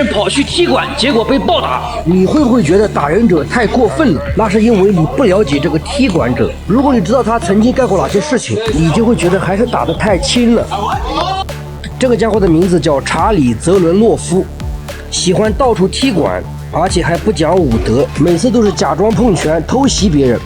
人跑去踢馆，结果被暴打。你会不会觉得打人者太过分了？那是因为你不了解这个踢馆者。如果你知道他曾经干过哪些事情，你就会觉得还是打得太轻了。这个家伙的名字叫查理·泽伦诺夫，喜欢到处踢馆，而且还不讲武德，每次都是假装碰拳偷袭别人。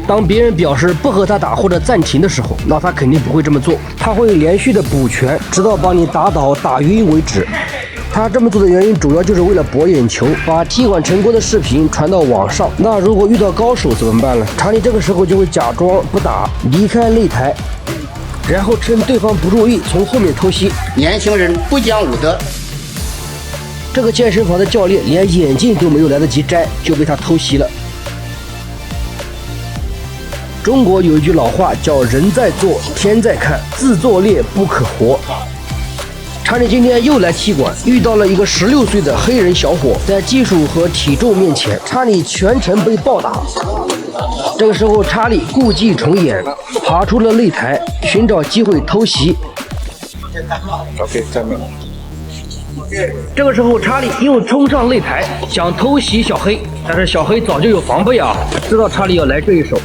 当别人表示不和他打或者暂停的时候，那他肯定不会这么做，他会连续的补拳，直到把你打倒打晕为止。他这么做的原因主要就是为了博眼球，把踢馆成功的视频传到网上。那如果遇到高手怎么办呢？查理这个时候就会假装不打，离开擂台，然后趁对方不注意从后面偷袭。年轻人不讲武德。这个健身房的教练连眼镜都没有来得及摘，就被他偷袭了。中国有一句老话叫人在做天在看，自作孽不可活。查理今天又来踢馆，遇到了一个16岁的黑人小伙，在技术和体重面前，查理全程被暴打。这个时候查理故伎重演，爬出了擂台，寻找机会偷袭。这个时候查理又冲上擂台，想偷袭小黑，但是小黑早就有防备啊，知道查理要来这一手。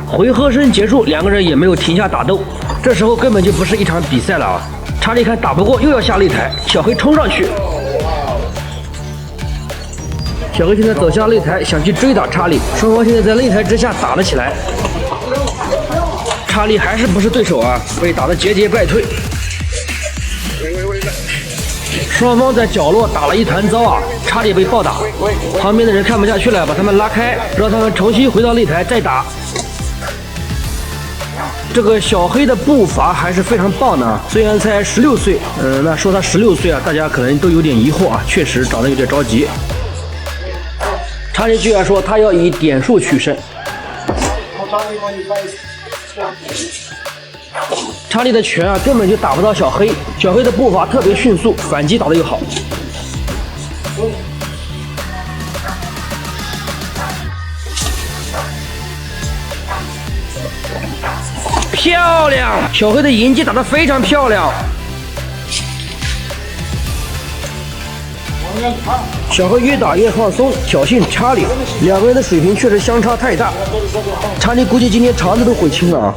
回合声结束，两个人也没有停下打斗。这时候根本就不是一场比赛了啊！查理看打不过，又要下擂台，小黑冲上去。小黑现在走向擂台，想去追打查理，双方现在在擂台之下打了起来。查理还是不是对手啊，被打得节节败退。双方在角落打了一团糟啊，查理被暴打，旁边的人看不下去了，把他们拉开，让他们重新回到擂台再打。这个小黑的步伐还是非常棒的，虽然才16岁，那说他16岁啊，大家可能都有点疑惑啊，确实长得有点着急。查理居然说他要以点数取胜。查理的拳啊根本就打不到小黑，小黑的步伐特别迅速，反击打得又好。漂亮！小黑的迎击打得非常漂亮。小黑越打越放松，挑衅查理，两个人的水平确实相差太大。查理估计今天肠子都悔青了啊！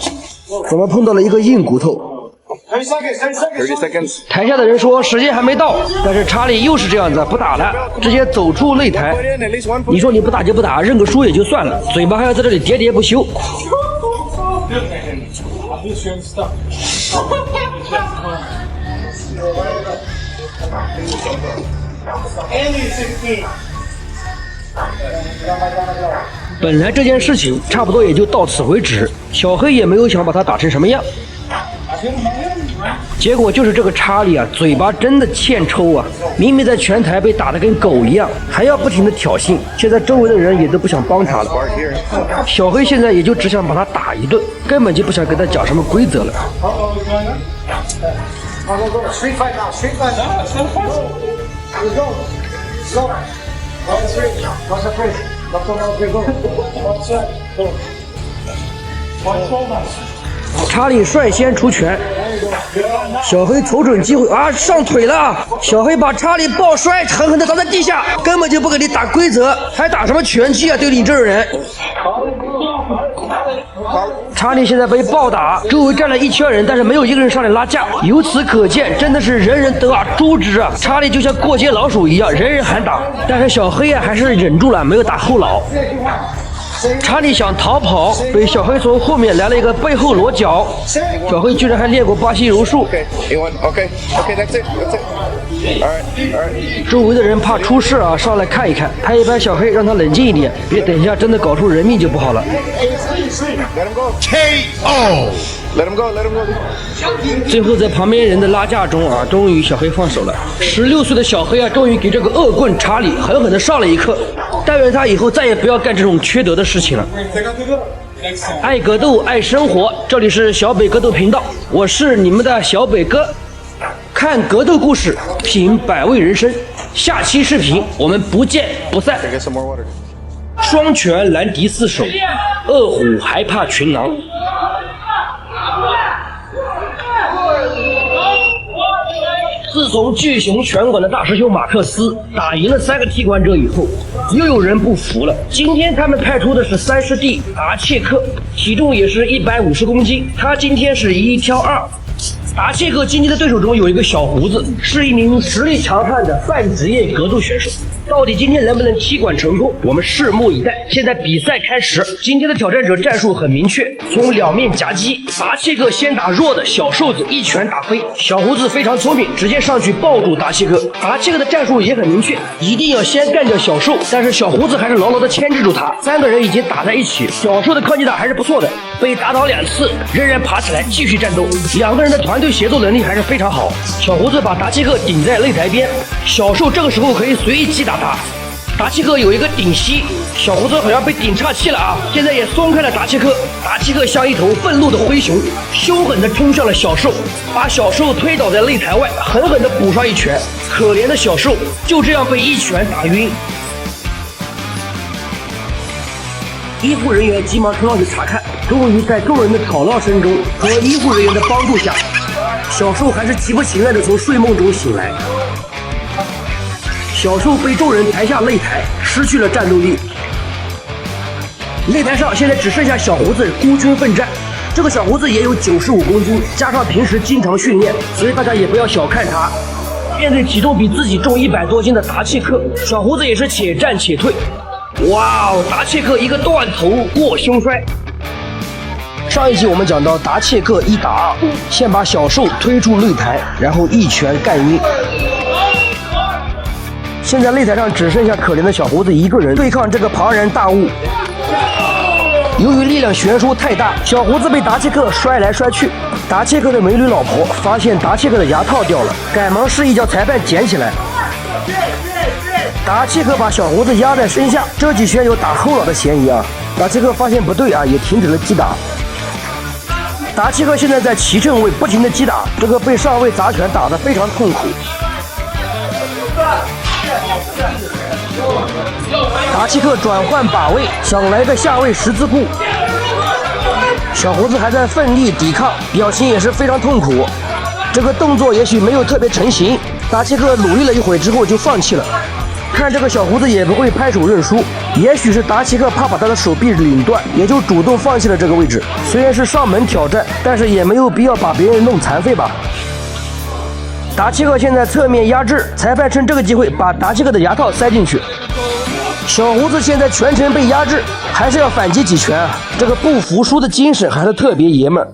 怎么碰到了一个硬骨头？30 台下的人说时间还没到，但是查理又是这样子，不打了，直接走出擂台。你说你不打就不打，认个输也就算了，嘴巴还要在这里喋喋不休。本来这件事情差不多也就到此为止，小黑也没有想把他打成什么样。结果就是这个查理啊，嘴巴真的欠抽啊！明明在拳台被打得跟狗一样，还要不停的挑衅，现在周围的人也都不想帮他了。小黑现在也就只想把他打一顿，根本就不想跟他讲什么规则了。查理率先出拳，小黑瞅准机会啊，上腿了！小黑把查理抱摔，狠狠地砸在地下，根本就不给你打规则，还打什么拳击啊？对你这种人！查理现在被暴打，周围站了一圈人，但是没有一个人上来拉架。由此可见，真的是人人得而诛之啊！查理就像过街老鼠一样，人人喊打，但是小黑啊还是忍住了，没有打后脑。查理想逃跑，被小黑从后面来了一个背后裸脚。小黑居然还练过巴西柔术。周围的人怕出事啊，上来看一看，拍一拍小黑，让他冷静一点，别等一下真的搞出人命就不好了。KO。最后在旁边人的拉架中啊，终于小黑放手了。16岁的小黑啊，终于给这个恶棍查理狠狠地上了一课。但愿他以后再也不要干这种缺德的事情了。爱格斗，爱生活，这里是小北格斗频道，我是你们的小北哥。看格斗故事，品百味人生。下期视频我们不见不散。双拳难敌四手，饿虎还怕群狼。自从怂巨熊拳馆的大师兄马克思打赢了3个踢馆者以后，又有人不服了。今天他们派出的是3师弟达切克，体重也是150公斤，他今天是1挑2。达切克今天的对手中有一个小胡子，是一名实力强悍的半职业格斗选手。到底今天能不能踢馆成功，我们拭目以待。现在比赛开始，今天的挑战者战术很明确，从两面夹击。达切克先打弱的小瘦子，一拳打飞。小胡子非常聪明，直接上去抱住达切克。达切克的战术也很明确，一定要先干掉小瘦，但是小胡子还是牢牢的牵制住他。3个人已经打在一起，小瘦的抗击打还是不错的，被打倒2次，仍然爬起来继续战斗。2个人的团队协作能力还是非常好。小胡子把达切克顶在擂台边，小瘦这个时候可以随意击打他。达切克有一个顶膝，小胡子好像被顶岔气了啊！现在也松开了达切克。达切克像一头愤怒的灰熊，凶狠地冲向了小瘦，把小瘦推倒在擂台外，狠狠地补上一拳。可怜的小瘦就这样被一拳打晕。医护人员急忙冲上去查看，终于在众人的吵闹声中和医护人员的帮助下，小瘦还是极不情愿地从睡梦中醒来。小瘦被众人抬下擂台，失去了战斗力。擂台上现在只剩下小胡子孤军奋战。这个小胡子也有95公斤，加上平时经常训练，所以大家也不要小看他。面对体重比自己重100多斤的达切克，小胡子也是且战且退。哇哦，达切克一个断头过胸摔。上一集我们讲到达切克1打2，先把小瘦推出擂台，然后一拳干晕。现在擂台上只剩下可怜的小胡子一个人对抗这个庞然大物。由于力量悬殊太大，小胡子被达切克摔来摔去。达切克的美女老婆发现达切克的牙套掉了，赶忙示意叫裁判捡起来。达切克把小胡子压在身下，这几拳有打后脑的嫌疑啊！达切克发现不对啊，也停止了击打。达切克现在在骑乘位不停的击打，这个被上位砸拳打得非常痛苦。达切克转换把位，想来个下位十字固。小胡子还在奋力抵抗，表情也是非常痛苦。这个动作也许没有特别成型，达切克努力了一会之后就放弃了。看这个小胡子也不会拍手认输，也许是达切克怕把他的手臂拧断，也就主动放弃了这个位置。虽然是上门挑战，但是也没有必要把别人弄残废吧。达切克现在侧面压制，裁判趁这个机会把达切克的牙套塞进去。小胡子现在全程被压制，还是要反击几拳啊！这个不服输的精神还是特别爷们儿。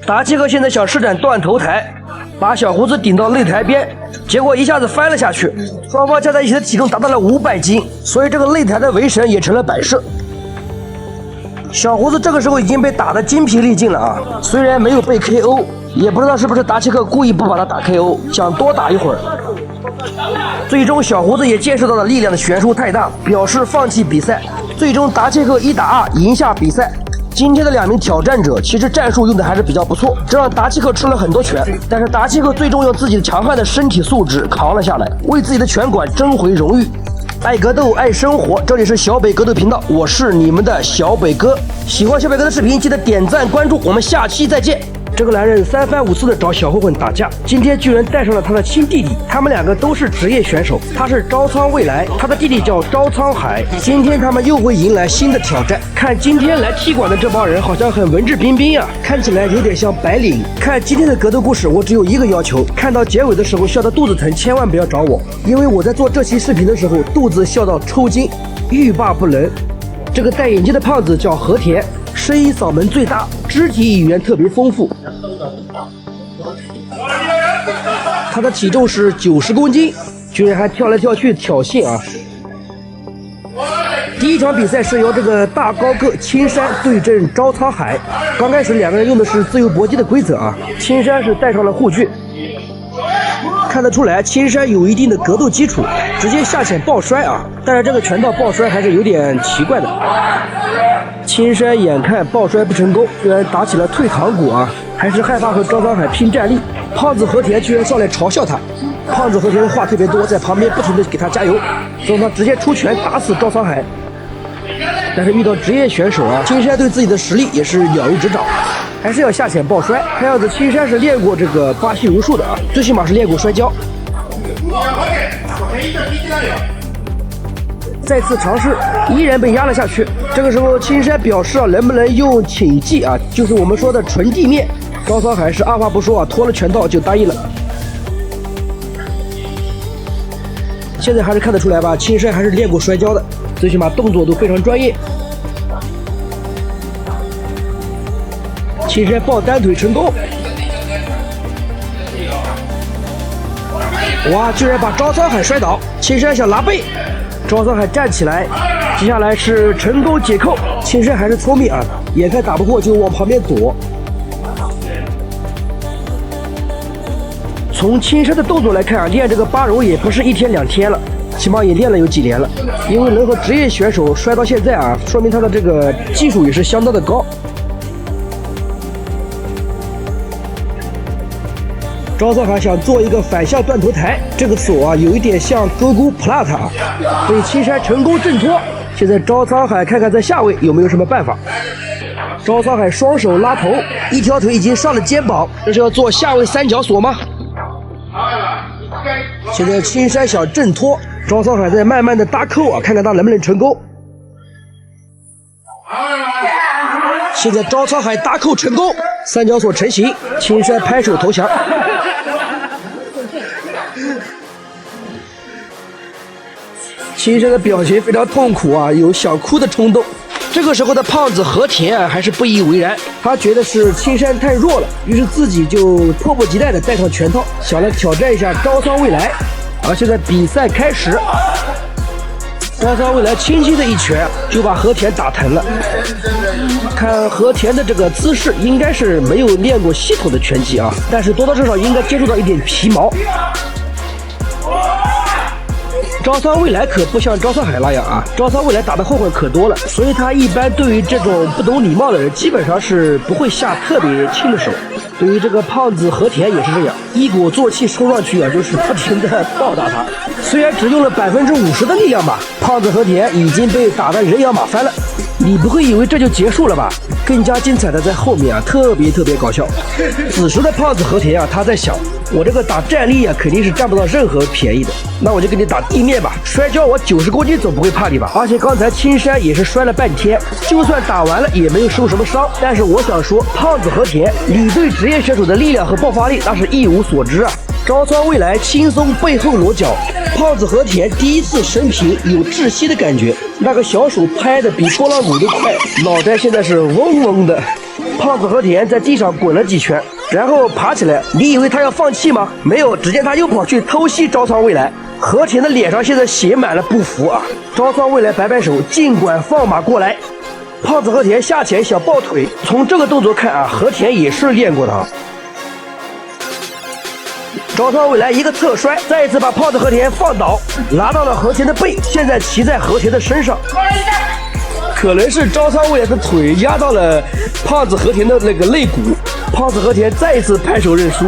达切克现在想施展断头台，把小胡子顶到擂台边，结果一下子翻了下去。双方加在一起的体重达到了500斤，所以这个擂台的围绳也成了摆设。小胡子这个时候已经被打得精疲力尽了啊！虽然没有被 KO， 也不知道是不是达切克故意不把他打 KO， 想多打一会儿。最终小胡子也见识到了力量的悬殊太大，表示放弃比赛。最终达切克1打2赢下比赛。今天的2名挑战者其实战术用的还是比较不错，这让达切克吃了很多拳，但是达切克最终用自己的强悍的身体素质扛了下来，为自己的拳馆争回荣誉。爱格斗爱生活，这里是小北格斗频道，我是你们的小北哥。喜欢小北哥的视频记得点赞关注，我们下期再见。这个男人3番5次的找小混混打架，今天居然带上了他的亲弟弟，他们2个都是职业选手，他是招仓未来，他的弟弟叫招仓海。今天他们又会迎来新的挑战。看今天来踢馆的这帮人好像很文质彬彬啊，看起来有点像白领。看今天的格斗故事，我只有一个要求，看到结尾的时候笑得肚子疼，千万不要找我，因为我在做这期视频的时候肚子笑到抽筋，欲罢不能。这个戴眼镜的胖子叫和田，声音嗓门最大，肢体语言特别丰富。他的体重是90公斤，居然还跳来跳去挑衅啊！第一场比赛是由这个大高个青山对阵招仓海。刚开始2个人用的是自由搏击的规则啊，青山是带上了护具。看得出来青山有一定的格斗基础，直接下潜抱摔啊！但是这个拳套抱摔还是有点奇怪的。青山眼看抱摔不成功，居然打起了退堂鼓啊！还是害怕和招仓海拼战力。胖子和田居然上来嘲笑他，胖子和田的话特别多，在旁边不停的给他加油，招仓直接出拳打死招仓海。但是遇到职业选手啊，青山对自己的实力也是了如指掌。还是要下潜抱摔。看样子青山是练过这个巴西柔术的啊，最起码是练过摔跤。再次尝试，依然被压了下去。这个时候青山表示啊，能不能用请技啊，就是我们说的纯地面。招沧海是二话不说啊，脱了拳套就答应了。现在还是看得出来吧，青山还是练过摔跤的，最起码动作都非常专业。青山抱单腿成功，哇，居然把招沧海摔倒。青山想拉背，招沧海站起来，接下来是成功解扣。青山还是聪明啊，眼看打不过就往旁边躲。从青山的动作来看啊，练这个巴柔也不是1天2天了，起码也练了有几年了。因为能和职业选手摔到现在啊，说明他的这个技术也是相当的高。招沧海想做一个反向断头台，这个锁啊有一点像勾勾 plat 啊，被青山成功挣脱。现在招沧海看看在下位有没有什么办法。招沧海双手拉头，一条腿已经上了肩膀，这是要做下位三角锁吗？现在青山想挣脱，招沧海在慢慢的搭扣啊，看看他能不能成功。现在招沧海搭扣成功，三角锁成型，青山拍手投降。青山的表情非常痛苦啊，有想哭的冲动。这个时候的胖子和田啊还是不以为然，他觉得是青山太弱了，于是自己就迫不及待的戴上拳套，想来挑战一下招沧未来。而现在比赛开始，招沧未来轻轻的一拳就把和田打疼了。看和田的这个姿势，应该是没有练过系统的拳击啊，但是多多少少应该接触到一点皮毛。招沧未来可不像招沧海那样啊，招沧未来打的后悔可多了，所以他一般对于这种不懂礼貌的人，基本上是不会下特别轻的手。对于这个胖子和田也是这样，一鼓作气冲上去啊，就是不停的暴打他。虽然只用了50%的力量吧，胖子和田已经被打得人仰马翻了。你不会以为这就结束了吧？更加精彩的在后面啊，特别搞笑。此时的胖子和田啊，他在想，我这个打站立啊，肯定是占不到任何便宜的，那我就给你打地面吧。摔跤我90公斤总不会怕你吧？而且刚才青山也是摔了半天，就算打完了也没有受什么伤。但是我想说，胖子和田，你对职业选手的力量和爆发力那是一无所知啊。招沧未来轻松背后裸脚，胖子和田第一次生平有窒息的感觉，那个小手拍的比拨浪鼓都快，脑袋现在是嗡嗡的。胖子和田在地上滚了几圈，然后爬起来。你以为他要放弃吗？没有，只见他又跑去偷袭招沧未来。和田的脸上现在写满了不服啊！招沧未来摆摆手，尽管放马过来。胖子和田下潜想抱腿，从这个动作看啊，和田也是练过的啊。招沧未来一个侧摔，再一次把胖子和田放倒，拿到了和田的背，现在骑在和田的身上。可能是招沧未来的腿压到了胖子和田的那个肋骨，胖子和田再一次拍手认输，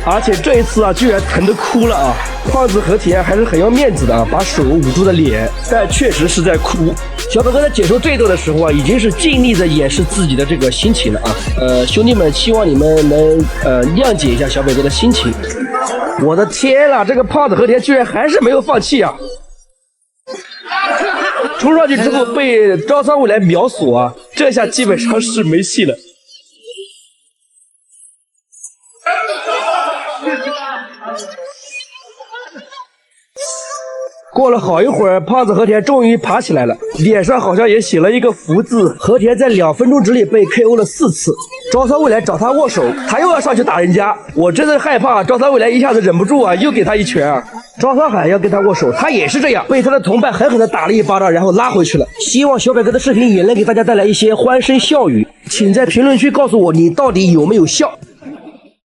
而且这一次啊，居然疼得哭了啊！胖子和田还是很要面子的啊，把手捂住了脸，但确实是在哭。小本哥在解说这一段的时候啊，已经是尽力的掩饰自己的这个心情了啊。兄弟们，希望你们能谅解一下小本哥的心情。我的天啊，这个胖子和田居然还是没有放弃啊！冲上去之后被招沧未来秒锁啊，这下基本上是没戏了。过了好一会儿，胖子和田终于爬起来了，脸上好像也写了一个福字。和田在2分钟之内被 KO 了4次。招沧未来找他握手，他又要上去打人家，我真的害怕招沧未来一下子忍不住啊，又给他一拳啊。招沧海要跟他握手，他也是这样，被他的同伴狠狠地打了一巴掌，然后拉回去了。希望小百哥的视频也能给大家带来一些欢声笑语，请在评论区告诉我你到底有没有笑。